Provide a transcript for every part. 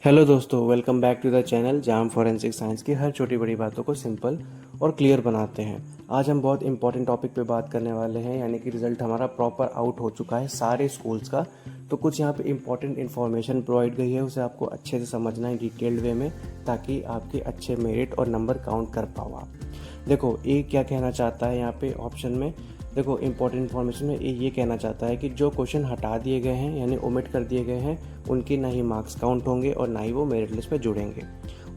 Hello दोस्तों, welcome back to the channel जहाँ हम फॉरेंसिक साइंस की हर छोटी बड़ी बातों को सिंपल और क्लियर बनाते हैं। आज हम बहुत इंपॉर्टेंट टॉपिक पे बात करने वाले हैं, यानी कि रिज़ल्ट हमारा प्रॉपर आउट हो चुका है सारे स्कूल्स का। तो कुछ यहाँ पे इंपॉर्टेंट इन्फॉर्मेशन प्रोवाइड गई है, उसे आपको अच्छे से समझना है डिटेल्ड वे में, ताकि आपके अच्छे मेरिट और नंबर काउंट कर पाओ आप। देखो, ए क्या कहना चाहता है यहाँ पे ऑप्शन में। देखो, इंपॉर्टेंट इन्फॉर्मेशन में ये कहना चाहता है कि जो क्वेश्चन हटा दिए गए हैं यानी ओमिट कर दिए गए हैं, उनके ना ही मार्क्स काउंट होंगे और ना ही वो मेरिट लिस्ट में जुड़ेंगे।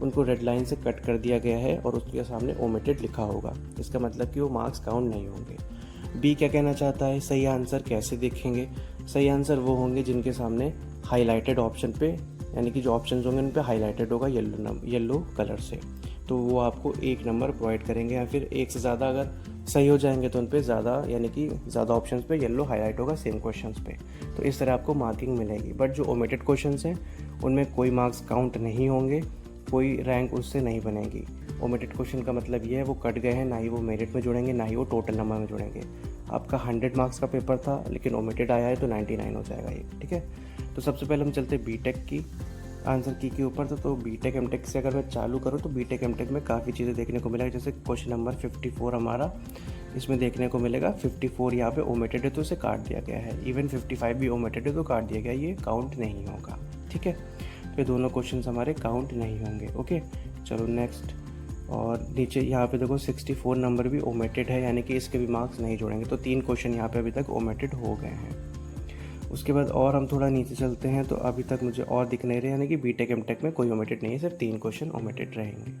उनको रेड लाइन से कट कर दिया गया है और उसके सामने ओमिटेड लिखा होगा। इसका मतलब कि वो मार्क्स काउंट नहीं होंगे। बी क्या कहना चाहता है, सही आंसर कैसे देखेंगे। सही आंसर वो होंगे जिनके सामने हाईलाइटेड ऑप्शन पे, यानी कि जो ऑप्शन होंगे उन पे हाईलाइटेड होगा येलो कलर से, तो वो आपको 1 नंबर प्रोवाइड करेंगे। या फिर एक से ज़्यादा अगर सही हो जाएंगे तो उन पे ज़्यादा, यानी कि ज़्यादा ऑप्शंस पे येलो हाईलाइट होगा सेम क्वेश्चंस पे, तो इस तरह आपको मार्किंग मिलेगी। बट जो ओमिटेड क्वेश्चंस हैं उनमें कोई मार्क्स काउंट नहीं होंगे, कोई रैंक उससे नहीं बनेगी। ओमिटेड क्वेश्चन का मतलब ये है वो कट गए हैं, ना ही वो मेरिट में जुड़ेंगे ना ही वो टोटल नंबर में जुड़ेंगे। आपका 100 मार्क्स का पेपर था लेकिन ओमिटेड आया है तो 99 हो जाएगा ये, ठीक है। तो सबसे पहले हम चलते बीटेक की आंसर की के ऊपर। तो बीटेक एमटेक से अगर मैं चालू करूँ तो बीटेक एमटेक में काफ़ी चीज़ें देखने को मिलेगा। जैसे क्वेश्चन नंबर 54 हमारा इसमें देखने को मिलेगा। 54 यहाँ पे ओमिटेड है तो उसे काट दिया गया है। इवन 55 भी ओमिटेड है तो काट दिया गया, ये काउंट नहीं होगा, ठीक है। तो ये दोनों क्वेश्चन हमारे काउंट नहीं होंगे, ओके। चलो नेक्स्ट। और नीचे यहाँ पे देखो 64 नंबर भी ओमिटेड है, यानी कि इसके भी मार्क्स नहीं जोड़ेंगे। तो 3 क्वेश्चन यहाँ पे अभी तक ओमिटेड हो गए हैं। उसके बाद और हम थोड़ा नीचे चलते हैं तो अभी तक मुझे और दिख नहीं रहे, यानी कि बीटेक एमटेक में कोई ओमिटेड नहीं है, सिर्फ 3 क्वेश्चन ओमिटेड रहेंगे।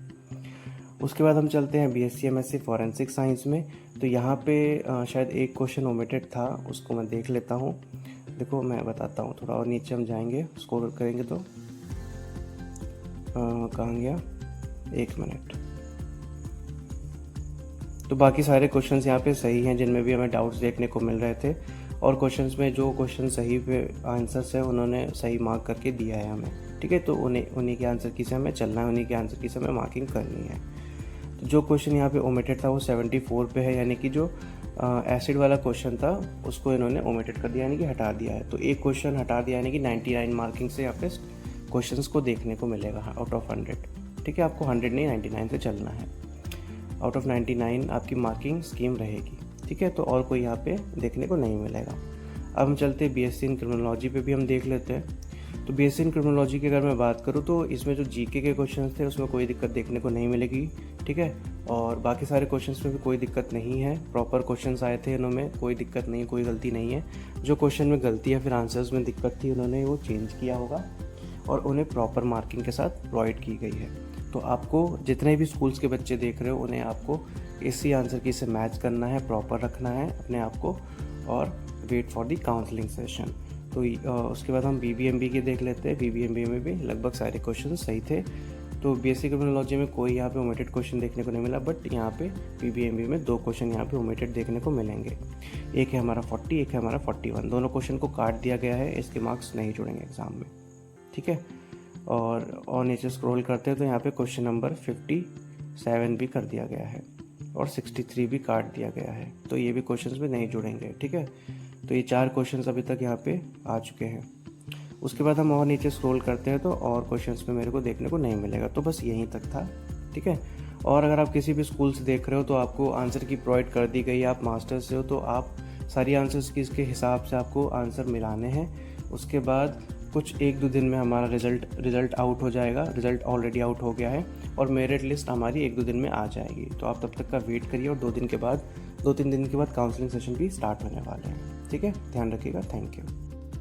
उसके बाद हम चलते हैं बीएससी एमएससी फॉरेंसिक साइंस में। तो यहाँ पे शायद एक क्वेश्चन ओमिटेड था, उसको मैं देख लेता हूँ। देखो मैं बताता हूँ, थोड़ा और नीचे हम जाएंगे, स्क्रॉल करेंगे तो कहाँ गया, 1 मिनट। तो बाकी सारे क्वेश्चंस यहाँ पे सही हैं जिनमें भी हमें डाउट्स देखने को मिल रहे थे, और क्वेश्चंस में जो क्वेश्चन सही पे आंसर्स है उन्होंने सही मार्क करके दिया है हमें, ठीक है। तो उन्हीं के आंसर की से हमें चलना है, उन्हीं के आंसर की से हमें मार्किंग करनी है। तो जो क्वेश्चन यहाँ पे ओमिटेड था वो 74 पे है, यानी कि जो एसिड वाला क्वेश्चन था उसको इन्होंने ओमिटेड कर दिया, यानी कि हटा दिया है। तो एक क्वेश्चन हटा दिया, यानी कि 99 मार्किंग से यहाँ पे क्वेश्चन को देखने को मिलेगा आउट ऑफ 100, ठीक है। आपको 100 नहीं 99 से चलना है। आउट ऑफ 99 आपकी मार्किंग स्कीम रहेगी, ठीक है। तो और कोई यहाँ पे देखने को नहीं मिलेगा। अब हम चलते हैं बीएससी इन क्रिमिनोलॉजी पे भी हम देख लेते हैं। तो बीएससी इन क्रिमिनोलॉजी की अगर मैं बात करूँ तो इसमें जो जीके के क्वेश्चंस थे उसमें कोई दिक्कत देखने को नहीं मिलेगी, ठीक है। और बाकी सारे क्वेश्चंस में भी कोई दिक्कत नहीं है, प्रॉपर क्वेश्चंस आए थे इनमें, कोई दिक्कत नहीं, कोई गलती नहीं है। जो क्वेश्चन में गलती या फिर आंसर्स में दिक्कत थी उन्होंने वो चेंज किया होगा और उन्हें प्रॉपर मार्किंग के साथ प्रोवाइड की गई है। तो आपको जितने भी स्कूल्स के बच्चे देख रहे हो उन्हें आपको इसी आंसर की से मैच करना है, प्रॉपर रखना है अपने आप को, और wait for the counselling session. तो उसके बाद हम बीबीएमबी के देख लेते हैं। बीबीएमबी में भी लगभग सारे क्वेश्चन सही थे। तो बीएससी क्रिमिनोलॉजी में कोई यहाँ पे ओमिटेड क्वेश्चन देखने को नहीं मिला, बट यहाँ पे बीबीएमबी में 2 क्वेश्चन यहाँ पे ओमिटेड देखने को मिलेंगे। एक है हमारा 40, एक है हमारा 41। दोनों क्वेश्चन को काट दिया गया है, इसके मार्क्स नहीं जुड़ेंगे एग्जाम में, ठीक है। और नीचे स्क्रॉल करते हैं तो यहाँ पे क्वेश्चन नंबर 57 भी कर दिया गया है और 63 भी काट दिया गया है, तो ये भी क्वेश्चंस में नहीं जुड़ेंगे, ठीक है। तो ये 4 क्वेश्चंस अभी तक यहाँ पे आ चुके हैं। उसके बाद हम और नीचे स्क्रॉल करते हैं तो और क्वेश्चंस में मेरे को देखने को नहीं मिलेगा। तो बस यहीं तक था, ठीक है। और अगर आप किसी भी स्कूल से देख रहे हो तो आपको आंसर की प्रोवाइड कर दी गई, आप मास्टर से हो तो आप सारी आंसर्स की इसके हिसाब से आपको आंसर मिलाने हैं। उसके बाद कुछ 1-2 दिन में हमारा रिज़ल्ट आउट हो जाएगा। रिज़ल्ट ऑलरेडी आउट हो गया है और मेरिट लिस्ट हमारी 1-2 दिन में आ जाएगी। तो आप तब तक का वेट करिए और 2-3 दिन के बाद काउंसलिंग सेशन भी स्टार्ट होने वाले हैं, ठीक है। ध्यान रखिएगा, थैंक यू।